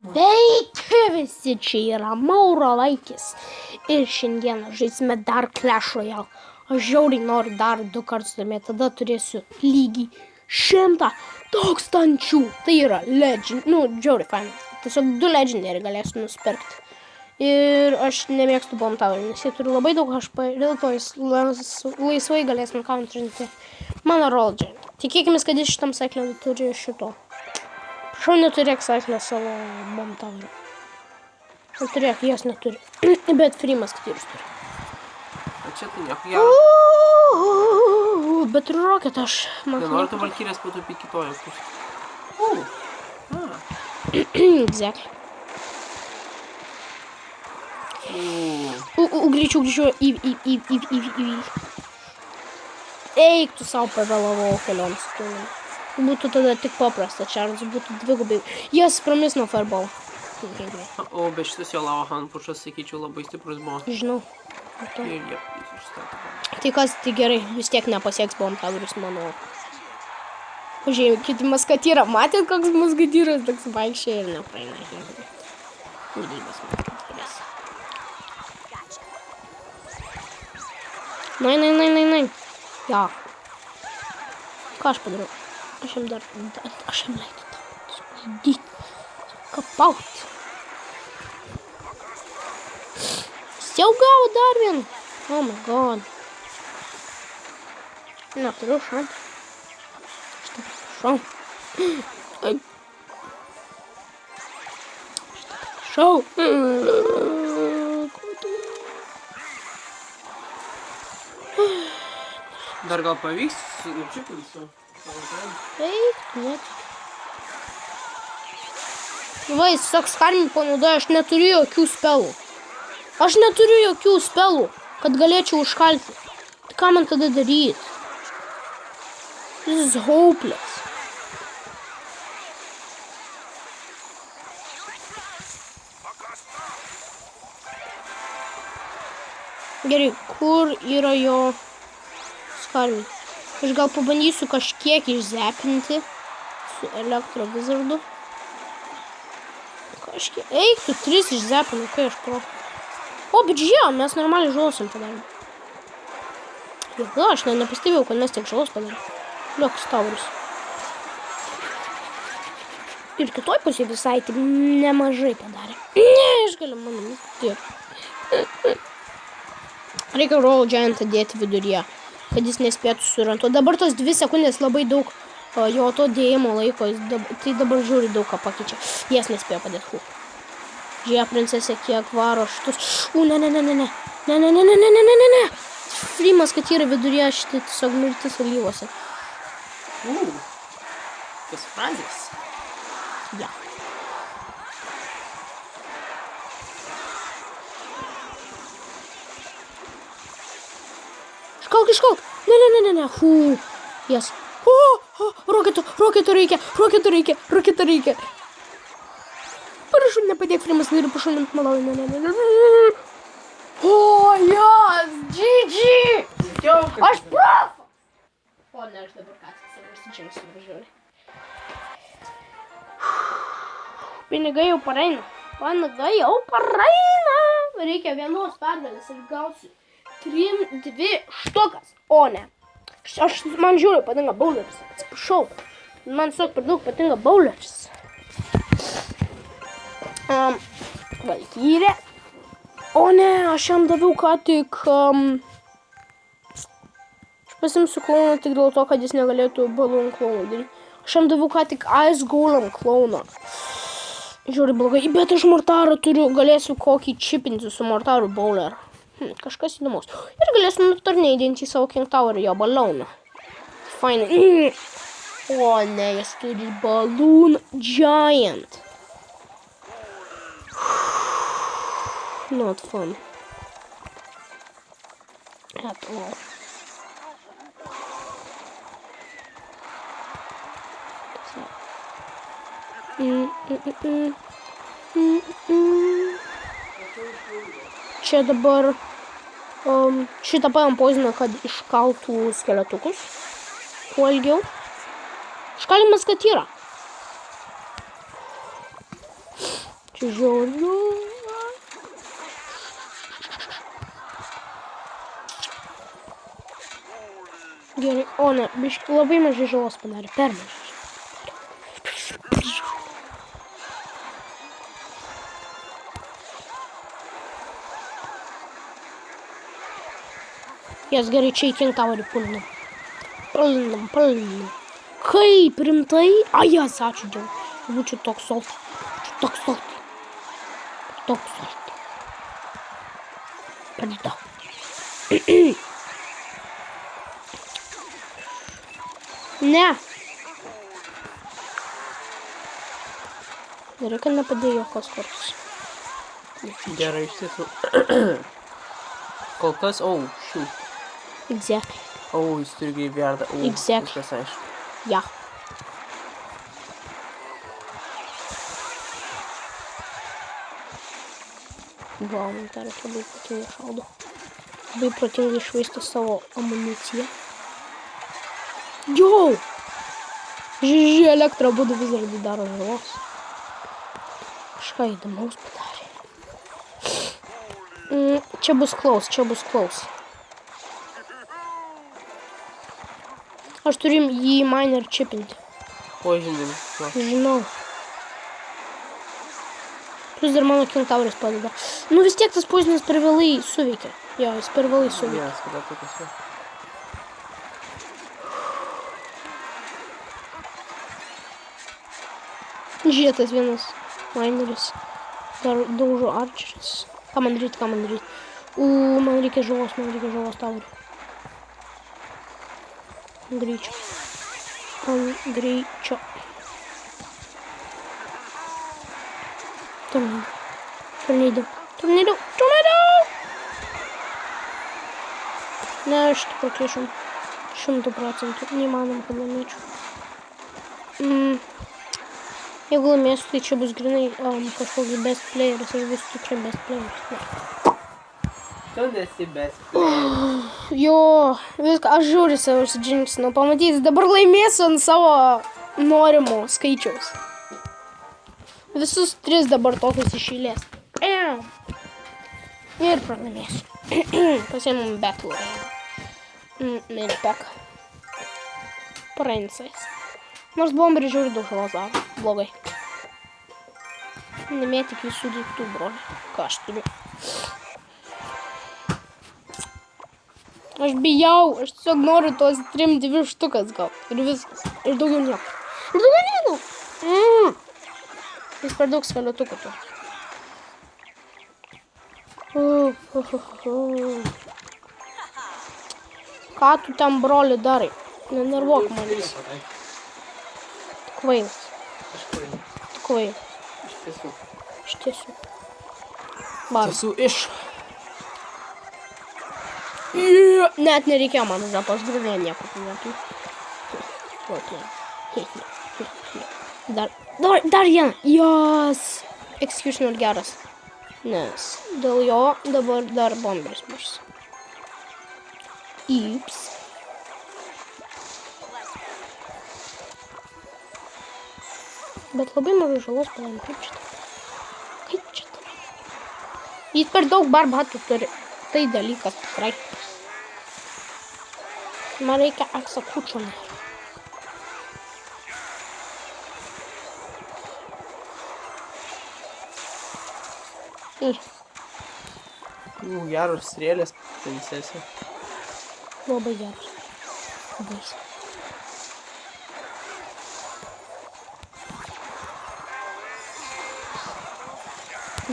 Sveiki visi, čia yra Mauralaikis ir šiandieną žaisime dar Clash Royale. Aš žiauriai noriu dar 2 kartus laimėti, tada turėsiu lygiai 100 tūkstančių. Tai yra legend, žiauriai fainai. Tiesiog 2 legendary galėsiu nusipirkti. Ir aš nemėgstu Bomb Tower, nes jie turi labai daug HP, dėl to jis laisvai galėsim counterinti mano Roger. Tikėkime, kad jis šitam cycle turi šito. Prašau, neturėk cycle savo Bomb Tower. Neturėk, jos neturi. Bet Freemas Katyrius turi. A čia tai nieko gero. Bet turiu Rocket aš. Nenoriu tu Valkyrės patupį kitoje pusėje. Exactly. Greičiau, į. Eik, tu savo pavėlavau kelioms sekundėms. Būtų tada tik paprasta, Čarlis būtų dvigubai. Jas pramis nuo Fireball. O, bet šitas jo lava handpušas, sakyčiau, labai stiprus buvo. Žinau. Ir jie išstatė. Tai kas, tai gerai, vis tiek nepasieks Bomb Toweris, manau. Pažiūrėjau, kiti Maskatyrą. Matėt, koks Maskatyras toks vaikščiai ir nepraeina. Gydybės Maskatyrės. Nein. Ja. Ką aš padariau? Aš jam leidu tau. Dyk. Kapaut. Jau gavo dar vieną. Oh my god. Neturiu šansų. Šau. Dar gal pavyks nučiupinsiu. Eik, net. Va, jis toks karmį panaudoja, aš neturiu jokių spelų. Kad galėčiau užkalti. Tai ką man tada daryti? This is hopeless. Gerai, kur yra jo skarmį? Aš gal pabandysiu kažkiek išzepinti su elektro vizardu. Kažkiek. Eik, tu 3 išzepinu, kai aš pro. O, bet žiūrėjau, mes normaliai žalosim padarėm. Jėga, aš nepastebėjau, kad mes tiek žalos padarėm. Liuks taurus. Ir kitoj pusėje visai taip nemažai padarė. Ne, aš galiu, manau, taip. Reikia Roll Giantą dėti viduryje, kad jis nespėtų surant. O dabar tos 2 sekundės labai daug jo to dėjimo laiko, tai dabar žiūri daug ką pakeičia. Jas nespėjo padėti. Žiūrė, princesė, kiek varo šitus. Ne. Freemas, kad yra viduryje šitai tiesiog mirtis alyvose. Tas frazės. Ja. Iškalk. Ne. Yes. Roketo reikia. Prašau, nepadėk Freemas, noriu pašalinti malauju. Ne. O, yes, GG. Aš prof. O, ne, aš dabar ką tik savo važiuoju. Pinigai jau pareina. Reikia vienos pergalės ir gausiu 2 štukas. O, ne. Man žiūri patinka bowleris. Atsiprašau. Man tiesiog per daug patinka bowleris. Valkyrė. O, ne, aš jam daviau ką tik. Aš pasimsiu klauną tik dėl to, kad jis negalėtų balloon klauną daryti. Aš jam daviau ką tik Ice Golem klauną. Žiūri blogai, bet aš mortarą turiu, galėsiu kokį čipinti su mortaru bowler. Kažkas įdomus. Ir galėsiu nutarnai įdinti į savo King Tower jo balloną. Fainai. O ne, jis turi Balloon Giant. Not fun. At all. Čia dabar šitą paėm poiziną, kad iškaltų skeletukus. Kuo ilgiau. Iškalimas, kad yra. Čia žiauru. Gerai, o ne, biškai labai mažai žalos padarė, per mažai. Jas gerai, čia į kintavarį pulinam. Pulinam. Kaip rimtai? Ai, jas, ačiū Dievui. Būčiau toks saltas. Per daug. Ne. Gerai, kad nepadėjo jokios kortos. Gerai, iš tiesų. Kol kas, shoot. Exactly. Jis turi greiverdą. Exactly. Viskas aišku. Ja. Vau, man dar labai protingai šaudo. Labai protingai išvaisto savo amuniciją. Jau! Žiži, elektra būdu vis dar daro žalos. Kažką įdomaus padarė. Čia bus close. Aš turiu jį miner čipinti. Žinau. Plus dar mano kentauris padeda. Nu vis tiek tas požiūrės per vėlai suveikia. Jo, jis per vėlai suveikia. Yes, kada tokias jau. Žiūrėtas vienas mineris. Dar daužo archeris. Ką man daryt? Man reikia žalos taurį. Greičio. Tornado. Ne, aš tik proklišom. 100%. Neįmanom, kad laimėčiau. Jeigu laimėsiu, tai čia bus grinai kažkoks best playeris. Aš vis tikrai best playeris. Tu nesi best playeris. Jo, viską, aš žiūriu savo užsidžingsinu. Pamatys, dabar laimėsiu ant savo norimo skaičiaus. Visus 3 dabar tokius iš eilės. Ir pralaimėsiu. Pasiėmum battle. Mirpek. Princess. Nors bomberiai žiūri daug žalos daro. Blogai. Nemėtik visų daiktų, broli. Ką aš turiu? Aš bijau. Aš tiesiog noriu tos 3 štukas gal. Ir viskas. Ir daugiau nieko. Jis per daug skeletukų tu. Ką tu ten, broli, darai? Nenervuok manęs. Kvailas. Iš tiesų. Net nereikėjo man žapos grinai nieko pinėtų. Dar vieną. Jos. Executioner geras. Nes dėl jo dabar dar bomberis mušas. Ips. Bet labai mažai žalos padarėm. Kaip čia tai? Jis per daug barbatų turi. Tai dalykas tikrai. Man reikia executioner. Geros strėlės, princesė. Labai geras. Baisi.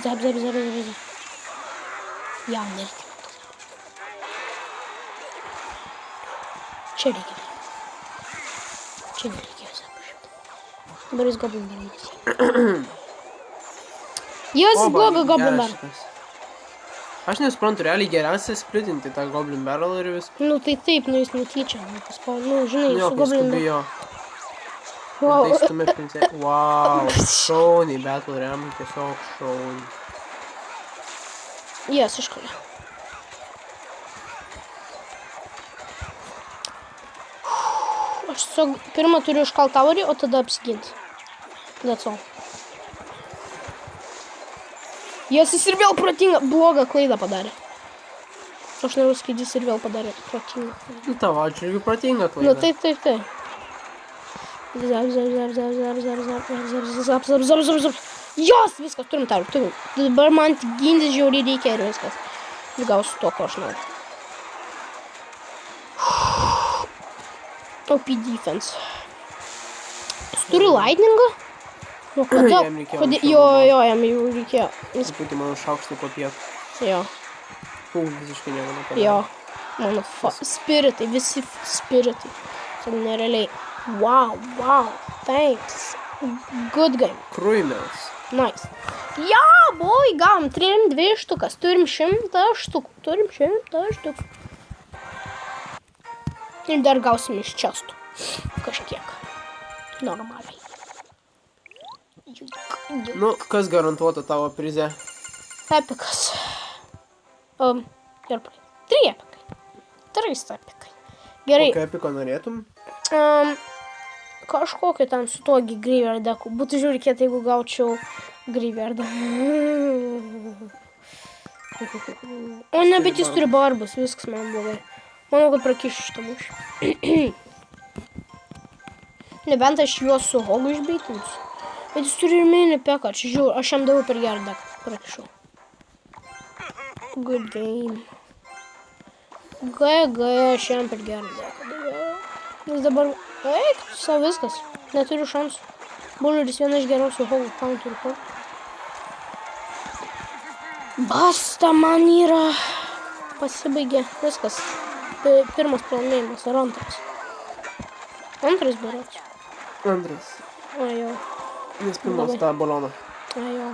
Zap. Ja, nereikia. Čia reikia. Čia nereikia visą pašimtą. Dabar jis goblin barnas. Jis bloga goblin barnas. Aš nesuprantu, realiai geriausia splitinti tą goblin barrel ir viską. Nu tai taip, nu jis netyčia. Nu, žinai, su goblin barnas. Tai stumė princesė. Wow, šauniai, battle remai tiesiog šauniai. Jas iškalė. Aš tiesiog pirmą turiu iškalt taurį, o tada apsiginti. That's all. Jis ir vėl protingą, blogą klaidą padarė. Aš noriu sakyti, jis ir vėl padarė protingą klaidą. Nu, tavo atžvilgiu protinga klaida. Nu, taip. Zap. Jos, viskas, turim tarp, turim. Dabar man tik gintis žiauriai reikia ir viskas. Ir gausiu to, ko aš noriu. OP defense. Jis turi lightningą? Nu, kodėl? Jam reikėjo anksčiau Jo, naudot. jam jau reikėjo. Jis, Truputį mano šaukštai popietų. jo, Visiškai nieko nepadarė. jo. Mano spiritai, visi spiritai. Tai nerealiai. Wow, thanks. Good game. Kruimės. Nice. Ja, boy, gavom 2 štukas. Turim 100 štukų. Ir dar gausim iš čestų. Kažkiek. Normaliai. Nu, kas garantuota tavo prize? Epikas. Ir 3 epikai. 3 epikai. Gerai. Kokio epiko norėtum? Kažkokį ten su tuo Graveyard deku. Būtų žiūri, jeigu gaučiau Graveyardą. O ne, bet jis turi barbus. Viskas man blogai. Manau, kad prakišiu šitą mūšį. Nebent aš juos su Hogu išbeitinsiu. Bet jis turi ir mini peką. Žiūrėjau, aš jam daviau per gerą deką. Prakišau. Good game. GG, aš jam per gerą deką daviau. Jis dabar... Eik, savo viskas. Neturiu šansų. Buleris viena iš geriausių Hogu counterių. Basta, man yra... Pasibaigė. Viskas. Pirmas pralaimėjimas ar antras? Antras berods. Antras. O jo. Nes pirmas tą baloną. O jo.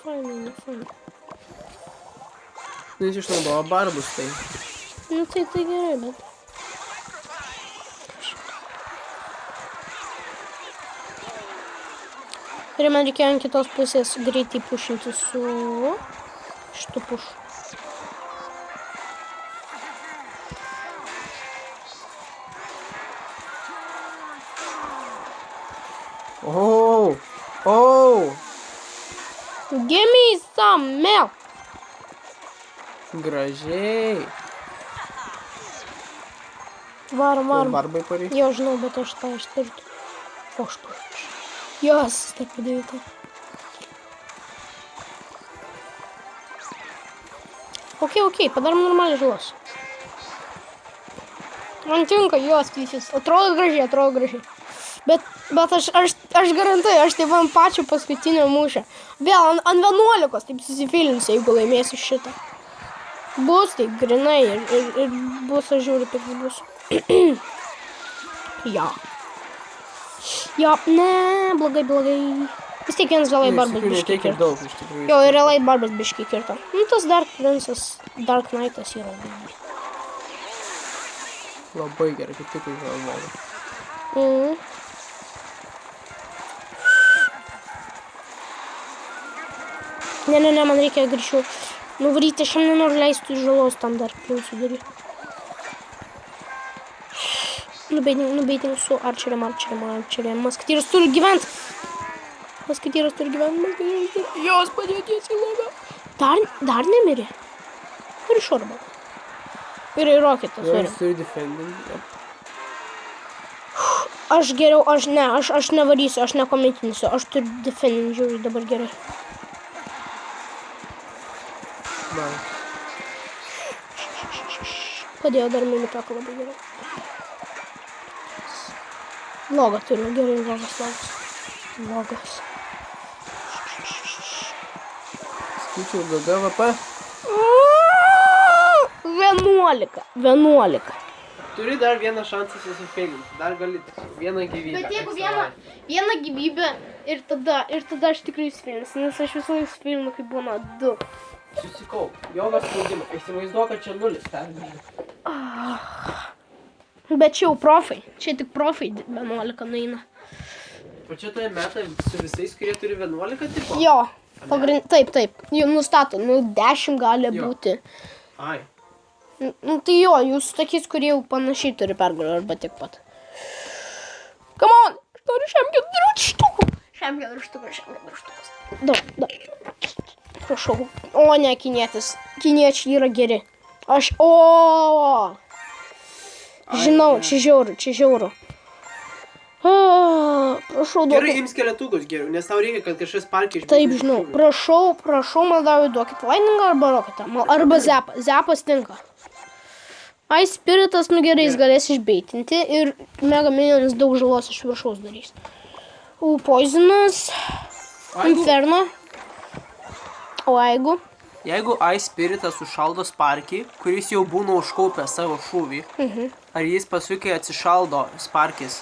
Fainai. Nu, jis išnaudojo barbus, tai. Nu tai gerai, bet... Ir man reikėjo ant kitos pusės greitai pušinti su šitu pušu. Oh! Give me some milk! Gražiai. Varom. Barbai pareikia. Jo, žinau, bet aš tą ištirtų. O, aš to iš. Jos, taip padėjau. Ok, padarom normaliai žalos. Man tinka jos klišės. Atrodo gražiai. Bet aš garantuoju, aš taip ant pačio paskutinio mūšio. Vėl ant 11, taip susifeilinsiu, jeigu laimėsiu šitą. Bus taip grinai ir bus, aš žiūriu, kaip bus. Jo, ne, blogai. Vis tiek vienas light barbas biškiai kirto. Jo, ir light barbas biškiai kirto. Nu, tas Dark Princess, Dark Knightas yra labai. Labai gerai, kaip tik užgalvoju. Ne, man reikia greičiau nuvaryti, aš nenoriu leisti žalos tam Dark Princessui daryti. Nubeiting su arčeriam. Maskatyras turi gyventi. Jos padėties į logą. Dar nemirė. Ir šorba. Ir roketas. Jis turi defending. Aš nevarysiu, aš nekomentinsiu. Aš turiu defending, žiūrėjau, dabar gerai. Man. Padėjau dar mini peką labai gerai. Logą turiu, gerai, logas. Skaičiau GGVP. 11. Turi dar vieną šansą susifeilinti. Dar gali vieną gyvybę. Bet jeigu vieną gyvybę ir tada aš tikrai susifeilinsiu, nes aš visą laiką susifeilinu, kai būna 2. Susikaup. Jogos spaudimą. Įsivaizduok, kad čia 0 peržiūrė. Bet čia jau profai. Čia tik profai 11 nueina. O čia toje meta su visais, kurie turi 11 tipo? Jo. Taip. Jau nustato. 10 gali būti. Ai. Nu tai jo, jūs tokiais, kurie jau panašiai turi pergalę arba tik pat. Come on! Aš noriu šiam 4 štukų. Šiam ketvirštukas. Da. Prašau. O, ne, kinietis. Kiniečiai yra geri. Žinau, čia žiauru. Prašau, duokit. Gerai, ims keletukus geriau, nes tau reikia, kad kažkas parke išbėgtų. Taip, žinau. Prašau, maldauju, duokit lightningą arba rocketą. Arba zepą. Zepas tinka. Ice Spiritas, nu gerai, jis galės išbeitinti ir Mega Minionis daug žalos iš viršaus darys. Poisonas. Inferno. O jeigu? Jeigu Ice Spiritas sušaldo Sparkį, kuris jau būna užkaupęs savo šūvį, ar jis paskui, kai atsišaldo Sparkis,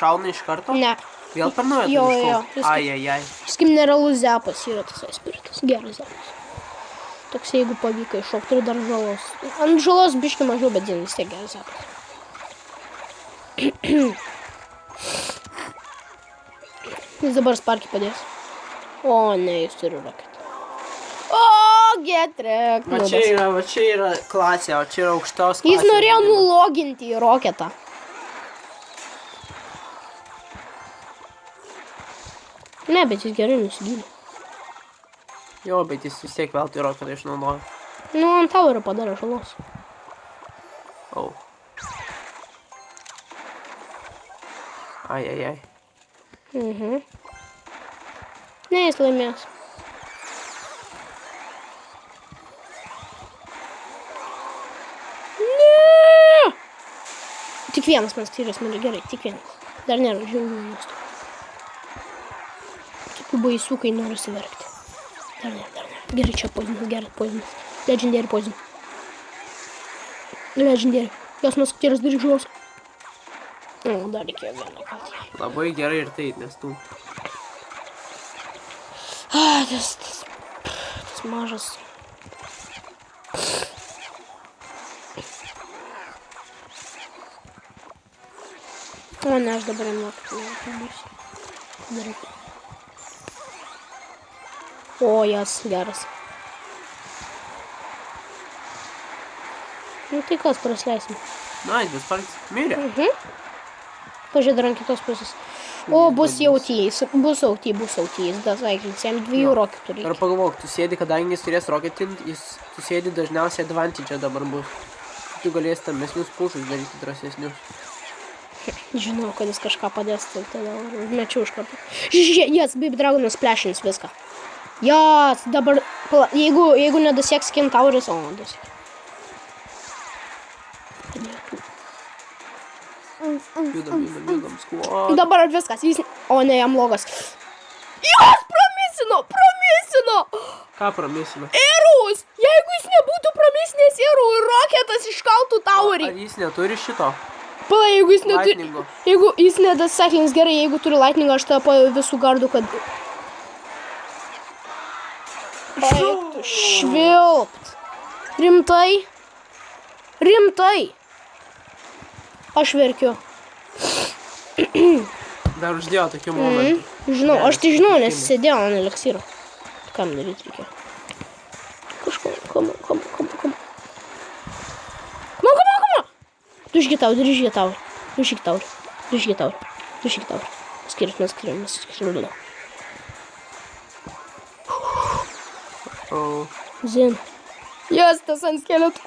šauna iš karto? Ne. Vėl per naują Jo. Ajajaj. Jis kaip nerealus zepas yra tas Ice Spiritas. Geras zepas. Toks jeigu pavyko iššokti ir dar žalos. Ant žalos biški mažiau, bet vis tiek geras zepas. Jis dabar Sparkį padės. O, ne, jis turi rocketą. Getrek. Va čia yra klasė, o čia yra aukštos klasės. Jis norėjo nuloginti į rocketą. Ne, bet jis gerai nusigynė. Jo, bet jis vis tiek veltui rocketą išnaudoja. Nu, ant tau yra padarė žalos. Ajajaj. Ne, jis laimės. Tik vienas man skyrės, man gerai, tik vienas. Dar nėra žiaurių nuostų. Tokių baisių, kai noriu verkti. Dar nėra. Gerai, čia poisonas, geras poisonas. Legendary poison. Legendary. Jos man skyrės dar žalos. O, dar reikėjo vieną kaltį. Labai gerai ir tai, nes tu. Tas mažas. O, ne, aš dabar jam nuokti. Gerai. O, jas, geras. Nu, tai kas, prasileisim. Na, bet Sparkis mirė. Pažiūrėk dar ant kitos pusės. O, bus jautys. Bus autys. Das vaikinis, jam 2 roketų reikia. Ir pagalvok, tu sėdi, kadangi jis turės roketint, tu sėdi dažniausiai advantage dabar bus. Tu galės tamesnius pušus daryti drąsesnius. Žinau, kad jis kažką padės, tai tada mečiau iš karto. Jas, Baby Dragonas plešins viską. Jas, dabar, jeigu nedasieks Kentauris, o, nedasieks. Judam, skuo. Dabar viskas, jis, o ne, jam logas. Jas, pramisino! Ką pramisino? Erus! Jeigu jis nebūtų pramisinės erų ir roketas iškaltų taurį. Ar jis neturi šito? Pala, jeigu jis neturi... Lightningo. Jeigu jis nedasaklins gerai, jeigu turi lightningą, aš tapo visų gardų, kad... Baigtų švilpt. Rimtai. Aš verkiu. Dar uždėjo tokių momentų. Žinau, aš tai žinau, nes sėdėjau ant eleksyro. Kam daryti reikia? Kažko, come on. Duški taurį. Skiriam. Zin. Jas, tas ant skeletų.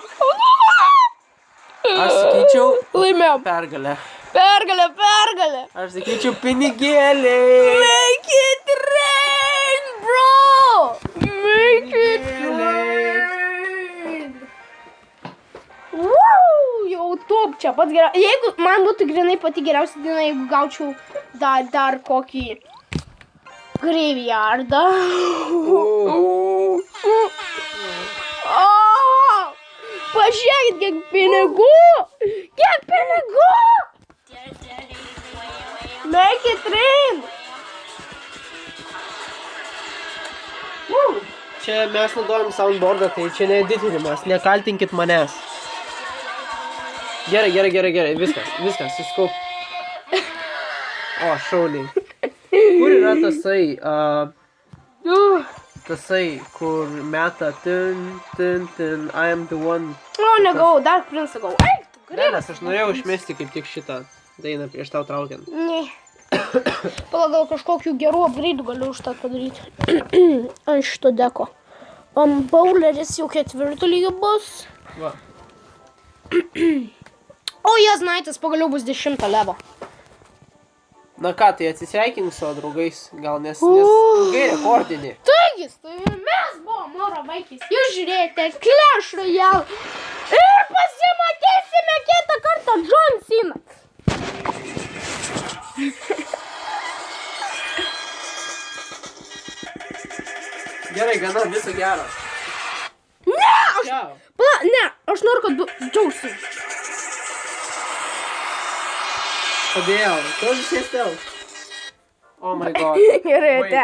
Aš sakyčiau... Laimėjom. Pergalę. Pergalė. Aš sakyčiau pinigėliai. Make it rain, bro. Make it rain. Wow, jau top čia pats geriausias. Jeigu man būtų grinai pati geriausia diena, jeigu gaučiau dar kokį graveyardą. Pažiūrėkit, kiek pinigų! Make it rain! Čia mes naudojam soundboardą, tai čia needitinimas, nekaltinkit manęs. Gerai, viskas, suskaup. O, šauliai. Kur yra tasai, kur meta tin, I am the one. O, negau, dar prinsą gau. Eik, tu Ne, nes aš norėjau išmesti kaip tik šitą dainą prieš tau traukiant. Ne. Pala, gal kažkokių gerų upgrade'ų galiu už tą padaryti. Ant šito deko. Bowleris jau 4 lygio bus. Va. O, Jaznaitis pagaliau bus 10 levo. Na ką, tai atsisveikink savo draugais, gal nes ilgai rekordinį. Taigi, mes buvom Mauro vaikis. Jūs žiūrėjote Clash Royale. Ir pasimatysime kitą kartą John Cena. Gerai, gana, viso gero. Ne, Ciao. aš noriu, kad džiaugsi. Kodėl? Tu visiems tau. Oh my god. Gerai, Wait.